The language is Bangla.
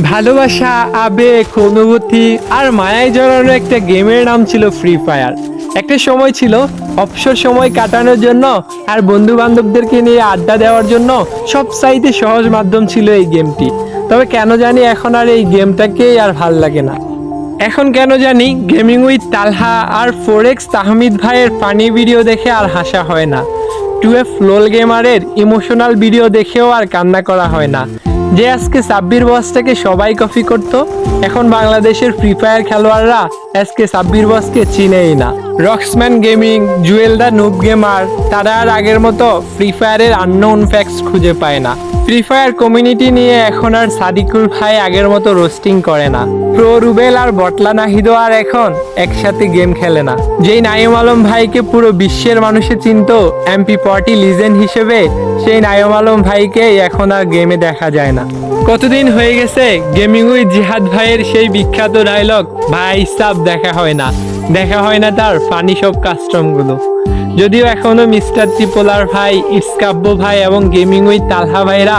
ভালোবাসা, আবেগ, অনুভূতি আর মায়ায় জড়ানো একটা গেমের নাম ছিল ফ্রি ফায়ার। একটা সময় ছিল অবসর সময় কাটানোর জন্য আর বন্ধু বান্ধবদেরকে নিয়ে আড্ডা দেওয়ার জন্য সবচাইতে সহজ মাধ্যম ছিল এই গেমটি। তবে কেন জানি এখন আর এই গেমটাকেই আর ভাল লাগে না। এখন কেন জানি গেমিং উইথ তালহা আর ফোরেক্স তাহমিদ ভাইয়ের ফানি ভিডিও দেখে আর হাসা হয় না। টুয়েলভ লোল গেমারের ইমোশনাল ভিডিও দেখেও আর কান্না করা হয় না। যে আজকে সাব্বির বসটাকে সবাই কপি করতো, এখন বাংলাদেশের ফ্রি ফায়ার খেলোয়াড়রা আজকে সাব্বির বসকে চিনেই না। রক্সম্যান গেমিং, জুয়েল দা নুব গেমার, তারা আর আগের মতো ফ্রি ফায়ারের আননোন ফ্যাক্টস খুঁজে পায় না। ফ্রি ফায়ার কমিউনিটি নিয়ে এখন আর সাদিকুল ভাই আগের মতো রোস্টিং করে না। প্রো রুবেল আর বটলা নাহিদও আর এখন একসাথে গেম খেলে না। যেই নাইম আলম ভাইকে পুরো বিশ্বের মানুষে চিনতো MP40 লিজেন্ড হিসেবে, সেই নাইম আলম ভাইকে এখন আর গেমে দেখা যায় না। কতদিন হয়ে গেছে গেমিং উইথ জিহাদ ভাইয়ের সেই বিখ্যাত ডায়লগ ভাই সাব দেখা হয় না, দেখা হয় না তার ফানি সব কাস্টমগুলো। যদিও এখনো মিস্টার ত্রিপোলার ভাই, ইসকাব্য ভাই এবং গেমিং উইথ তালহা ভাইরা